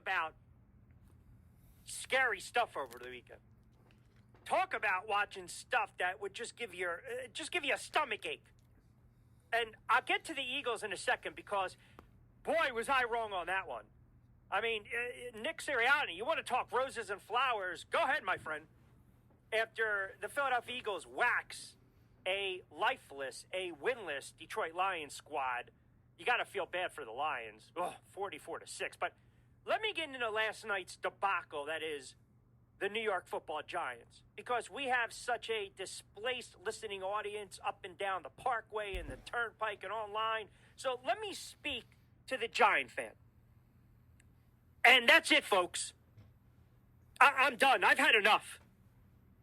about scary stuff over the weekend. Talk about watching stuff that would just give you a stomach ache. And I'll get to the Eagles in a second because, boy, was I wrong on that one. I mean, Nick Sirianni, you want to talk roses and flowers? Go ahead, my friend. After the Philadelphia Eagles wax a lifeless, a winless Detroit Lions squad, you got to feel bad for the Lions. 44-6. But let me get into last night's debacle that is the New York Football Giants, because we have such a displaced listening audience up and down the Parkway and the Turnpike and online. So let me speak to the Giant fan. And that's it, folks. I'm done. I've had enough.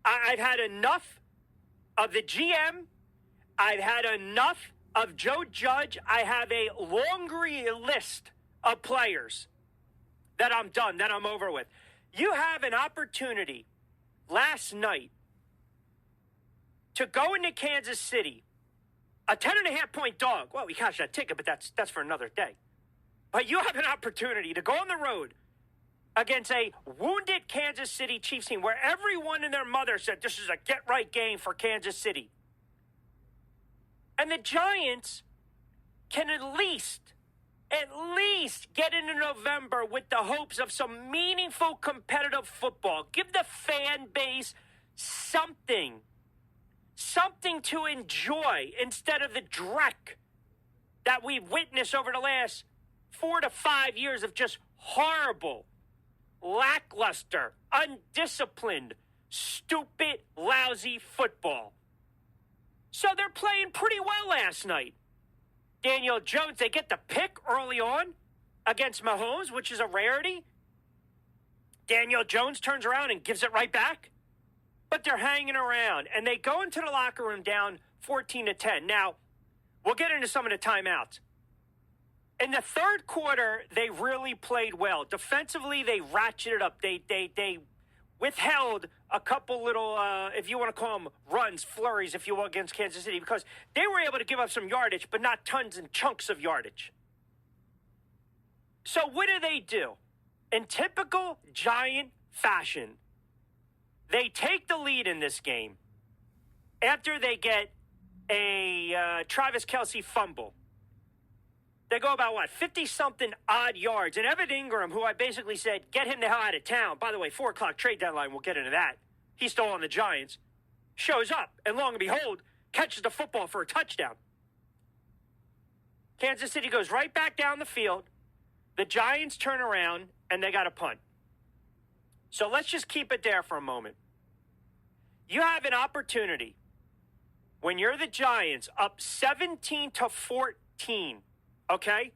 I've had enough of the GM. I've had enough of Joe Judge. I have a laundry list of players that I'm done, that I'm over with. You have an opportunity last night to go into Kansas City, a 10.5-point dog. Well, we cashed that ticket, but that's for another day. But you have an opportunity to go on the road against a wounded Kansas City Chiefs team where everyone and their mother said this is a get-right game for Kansas City. And the Giants can at least get into November with the hopes of some meaningful competitive football. Give the fan base something to enjoy instead of the dreck that we've witnessed over the last 4 to 5 years of just horrible, lackluster, undisciplined, stupid, lousy football. So they're playing pretty well last night. Daniel Jones, they get the pick early on against Mahomes, which is a rarity. Daniel Jones turns around and gives it right back. But they're hanging around, and they go into the locker room down 14-10. Now, we'll get into some of the timeouts. In the third quarter, they really played well. Defensively, they ratcheted up. They withheld a couple little, if you want to call them runs, flurries, if you will, against Kansas City, because they were able to give up some yardage, but not tons and chunks of yardage. So what do? In typical Giant fashion, they take the lead in this game after they get a Travis Kelce fumble. They go about, 50-something odd yards. And Evan Ingram, who I basically said, get him the hell out of town. By the way, 4 o'clock trade deadline, we'll get into that. He's still on the Giants. Shows up, and lo and behold, catches the football for a touchdown. Kansas City goes right back down the field. The Giants turn around, and they got a punt. So let's just keep it there for a moment. You have an opportunity when you're the Giants up 17-14. Okay?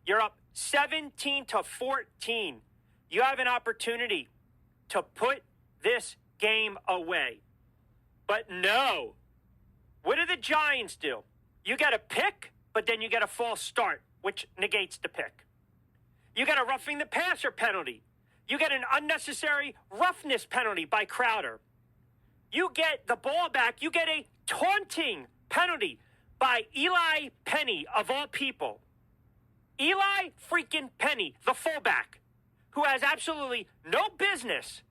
You're up 17-14. You have an opportunity to put this game away. But no. What do the Giants do? You get a pick, but then you get a false start, which negates the pick. You get a roughing the passer penalty. You get an unnecessary roughness penalty by Crowder. You get the ball back. You get a taunting penalty by Eli Penny, of all people. Eli freaking Penny, the fullback, who has absolutely no business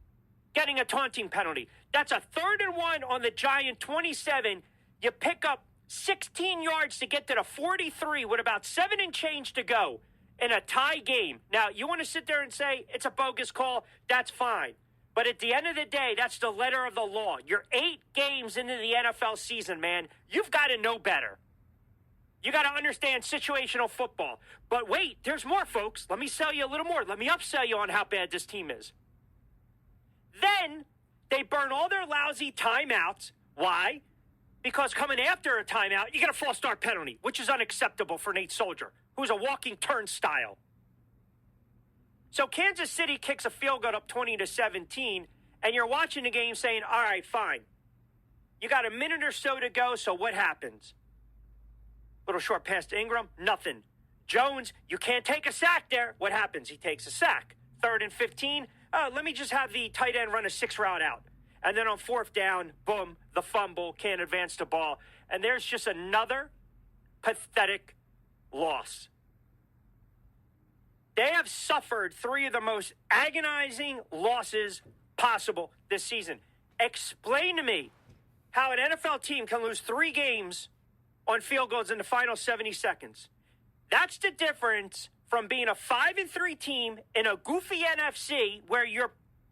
getting a taunting penalty. That's a 3rd and 1 on the Giant 27. You pick up 16 yards to get to the 43 with about 7 and change to go in a tie game. Now, you want to sit there and say it's a bogus call? That's fine. But at the end of the day, that's the letter of the law. You're 8 games into the NFL season, man. You've got to know better. You got to understand situational football. But wait, there's more, folks. Let me sell you a little more. Let me upsell you on how bad this team is. Then they burn all their lousy timeouts. Why? Because coming after a timeout, you get a false start penalty, which is unacceptable for Nate Soldier, who's a walking turnstile. So Kansas City kicks a field goal up 20-17, and you're watching the game saying, all right, fine. You got a minute or so to go, so what happens? Little short pass to Ingram, nothing. Jones, you can't take a sack there. What happens? He takes a sack. 3rd and 15. Let me just have the tight end run a 6-route out. And then on 4th down, boom, the fumble, can't advance the ball. And there's just another pathetic loss. They have suffered 3 of the most agonizing losses possible this season. Explain to me how an NFL team can lose 3 games on field goals in the final 70 seconds. That's the difference from being a 5-3 team in a goofy NFC where you're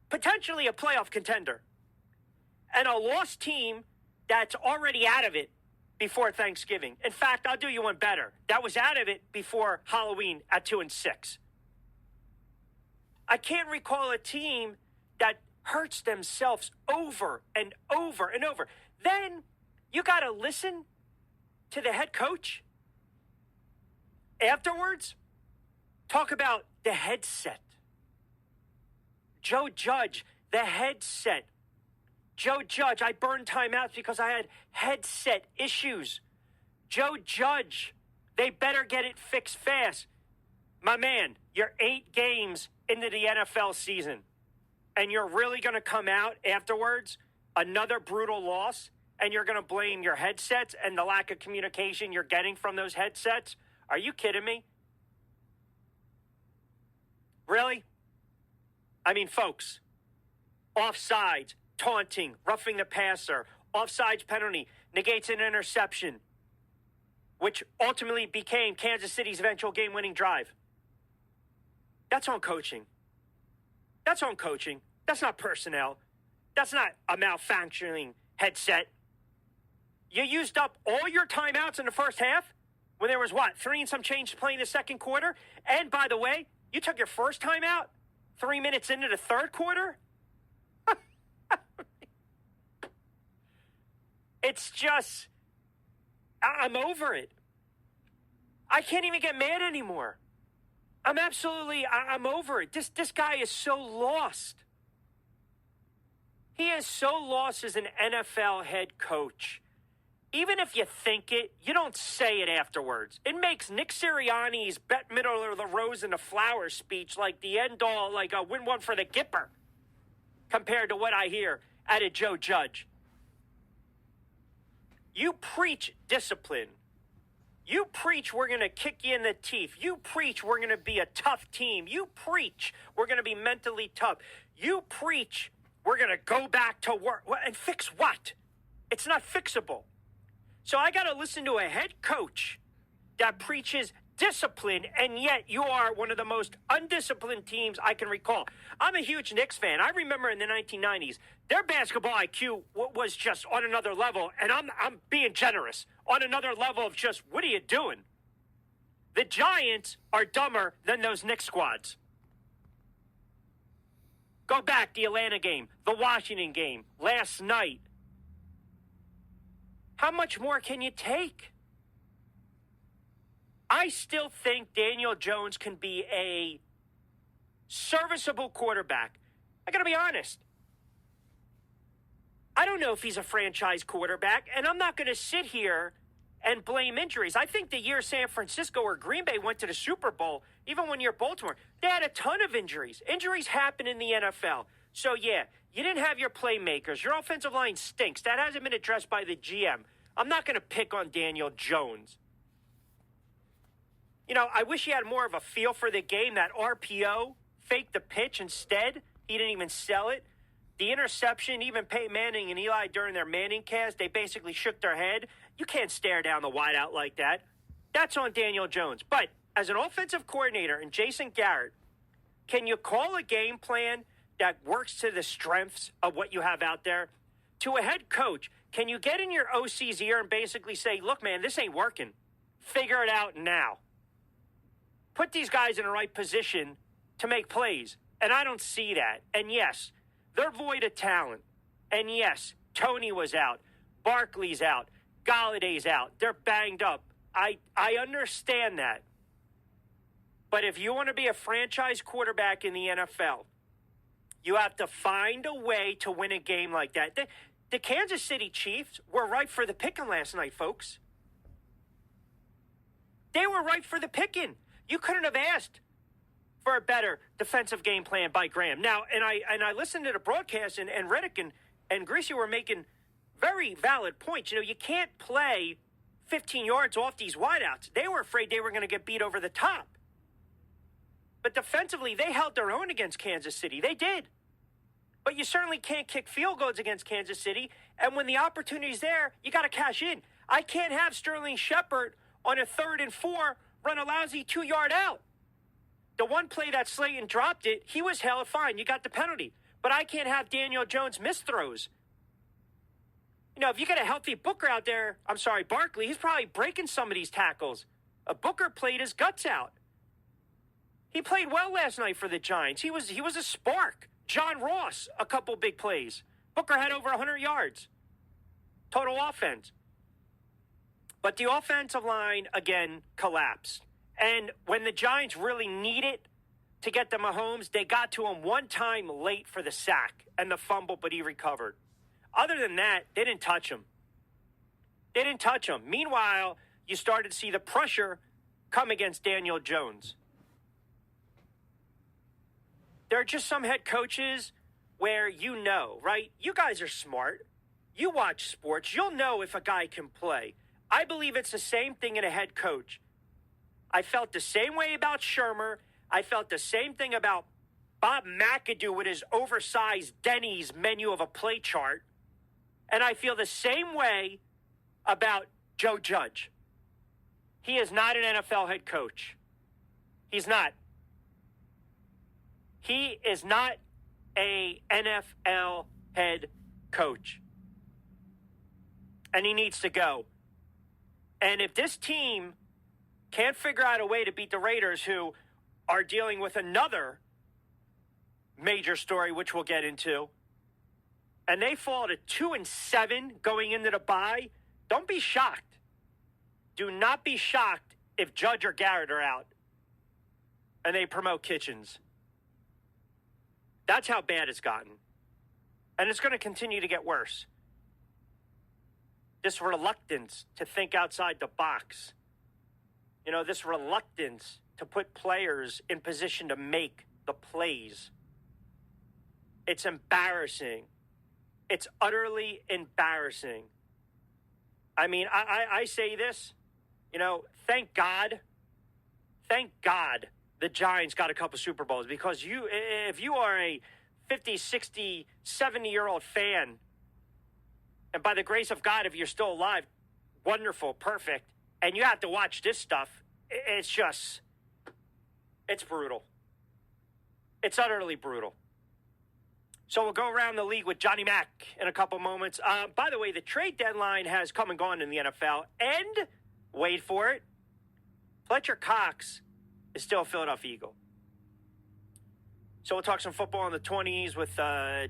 potentially a playoff contender and a lost team that's already out of it before Thanksgiving. In fact, I'll do you one better. That was out of it before Halloween at 2-6. I can't recall a team that hurts themselves over and over and over. Then you got to listen to the head coach afterwards talk about the headset. Joe Judge, the headset. Joe Judge, I burned timeouts because I had headset issues. Joe Judge, they better get it fixed fast. My man, you're 8 games into the NFL season, and you're really going to come out afterwards, another brutal loss, and you're going to blame your headsets and the lack of communication you're getting from those headsets? Are you kidding me? Really? I mean, folks, offsides, taunting, roughing the passer, offsides penalty, negates an interception, which ultimately became Kansas City's eventual game-winning drive. That's on coaching. That's on coaching. That's not personnel. That's not a malfunctioning headset. You used up all your timeouts in the first half when there was, 3 and some change to play in the second quarter? And, by the way, you took your first timeout 3 minutes into the third quarter? It's just, I'm over it. I can't even get mad anymore. I'm over it. This guy is so lost. He is so lost as an NFL head coach. Even if you think it, you don't say it afterwards. It makes Nick Sirianni's bet middle of the rose and the flowers speech like the end all, like a win one for the Gipper, compared to what I hear out of Joe Judge. You preach discipline. You preach we're going to kick you in the teeth. You preach we're going to be a tough team. You preach we're going to be mentally tough. You preach we're going to go back to work. And fix what? It's not fixable. So I got to listen to a head coach that preaches discipline, and yet you are one of the most undisciplined teams I can recall. I'm a huge Knicks fan. I remember in the 1990s, their basketball IQ was just on another level, and I'm being generous, on another level of just, what are you doing? The Giants are dumber than those Knicks squads. Go back, the Atlanta game, the Washington game, last night. How much more can you take? I still think Daniel Jones can be a serviceable quarterback. I got to be honest. I don't know if he's a franchise quarterback, and I'm not going to sit here and blame injuries. I think the year San Francisco or Green Bay went to the Super Bowl, even when you're Baltimore, they had a ton of injuries. Injuries happen in the NFL. So, yeah, you didn't have your playmakers. Your offensive line stinks. That hasn't been addressed by the GM. I'm not going to pick on Daniel Jones. You know, I wish he had more of a feel for the game. That RPO, faked the pitch instead. He didn't even sell it. The interception, even Peyton Manning and Eli during their Manning cast, they basically shook their head. You can't stare down the wideout like that. That's on Daniel Jones. But as an offensive coordinator and Jason Garrett, can you call a game plan that works to the strengths of what you have out there? To a head coach, can you get in your OC's ear and basically say, look, man, this ain't working. Figure it out now. Put these guys in the right position to make plays. And I don't see that. And yes, they're void of talent. And yes, Tony was out. Barkley's out. Galladay's out. They're banged up. I understand that. But if you want to be a franchise quarterback in the NFL, you have to find a way to win a game like that. The Kansas City Chiefs were ripe for the picking last night, folks. They were ripe for the picking. You couldn't have asked for a better defensive game plan by Graham. Now, and I listened to the broadcast, and Reddick and Greasy were making very valid points. You know, you can't play 15 yards off these wideouts. They were afraid they were going to get beat over the top. But defensively, they held their own against Kansas City. They did. But you certainly can't kick field goals against Kansas City. And when the opportunity's there, you got to cash in. I can't have Sterling Shepard on a 3rd and 4 run a lousy 2-yard out. The one play that Slayton dropped it, he was held fine. You got the penalty. But I can't have Daniel Jones miss throws. You know, if you get a healthy Booker out there, Barkley, he's probably breaking some of these tackles. Booker played his guts out. He played well last night for the Giants. He was a spark. John Ross, a couple big plays. Booker had over 100 yards. Total offense. But the offensive line, again, collapsed. And when the Giants really needed to get to Mahomes, they got to him one time late for the sack and the fumble, but he recovered. Other than that, they didn't touch him. Meanwhile, you started to see the pressure come against Daniel Jones. There are just some head coaches where you know, right? You guys are smart. You watch sports. You'll know if a guy can play. I believe it's the same thing in a head coach. I felt the same way about Shermer. I felt the same thing about Bob McAdoo with his oversized Denny's menu of a play chart. And I feel the same way about Joe Judge. He is not an NFL head coach. He's not. He is not a NFL head coach. And he needs to go. And if this team can't figure out a way to beat the Raiders, who are dealing with another major story, which we'll get into, and they fall to 2-7 going into the bye, don't be shocked. Do not be shocked if Judge or Garrett are out and they promote Kitchens. That's how bad it's gotten. And it's going to continue to get worse. This reluctance to think outside the box. You know, this reluctance to put players in position to make the plays. It's embarrassing. It's utterly embarrassing. I mean, I say this, you know, thank God the Giants got a couple Super Bowls, because if you are a 50, 60, 70-year-old fan, and by the grace of God, if you're still alive, wonderful, perfect, and you have to watch this stuff, it's brutal. It's utterly brutal. So we'll go around the league with Johnny Mack in a couple moments. By the way, the trade deadline has come and gone in the NFL, and, wait for it, Fletcher Cox is still a Philadelphia Eagle. So we'll talk some football in the 20s with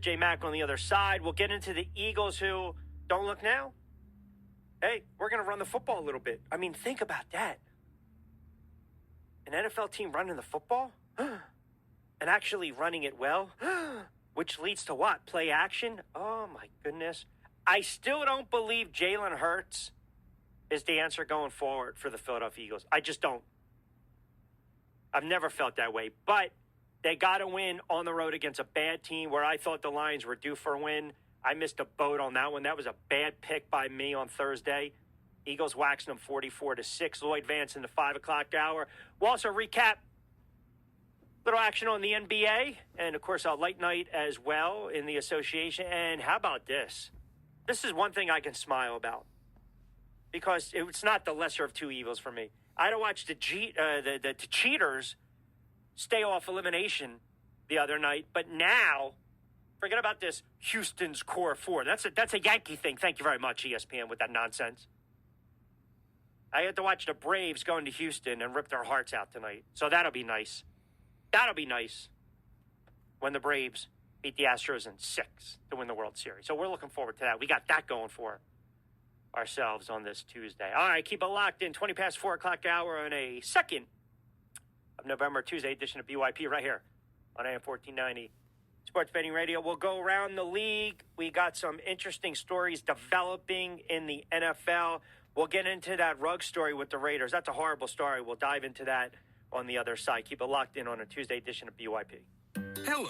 J Mack on the other side. We'll get into the Eagles, who don't look now. Hey, we're going to run the football a little bit. I mean, think about that. An NFL team running the football and actually running it well, which leads to what? Play action? Oh, my goodness. I still don't believe Jalen Hurts is the answer going forward for the Philadelphia Eagles. I just don't. I've never felt that way. But they got to win on the road against a bad team where I thought the Lions were due for a win. I missed a boat on that one. That was a bad pick by me on Thursday. Eagles waxing them 44-6. Lloyd Vance in the 5 o'clock hour. We'll also recap little action on the NBA. And, of course, a light night as well in the association. And how about this? This is one thing I can smile about, because it's not the lesser of two evils for me. I had to watch the cheaters stay off elimination the other night, but now, forget about this Houston's core four. That's a Yankee thing. Thank you very much, ESPN, with that nonsense. I had to watch the Braves go into Houston and rip their hearts out tonight. So that'll be nice. That'll be nice when the Braves beat the Astros in 6 to win the World Series. So we're looking forward to that. We got that going for ourselves on this Tuesday. All right, keep it locked in. 20 past 4 o'clock hour on a 2nd of November, Tuesday edition of BYP right here on AM 1490 Sports Betting Radio. We'll go around the league. We got some interesting stories developing in the NFL. We'll get into that Ruggs story with the Raiders. That's a horrible story. We'll dive into that on the other side. Keep it locked in on a Tuesday edition of BYP. Hello,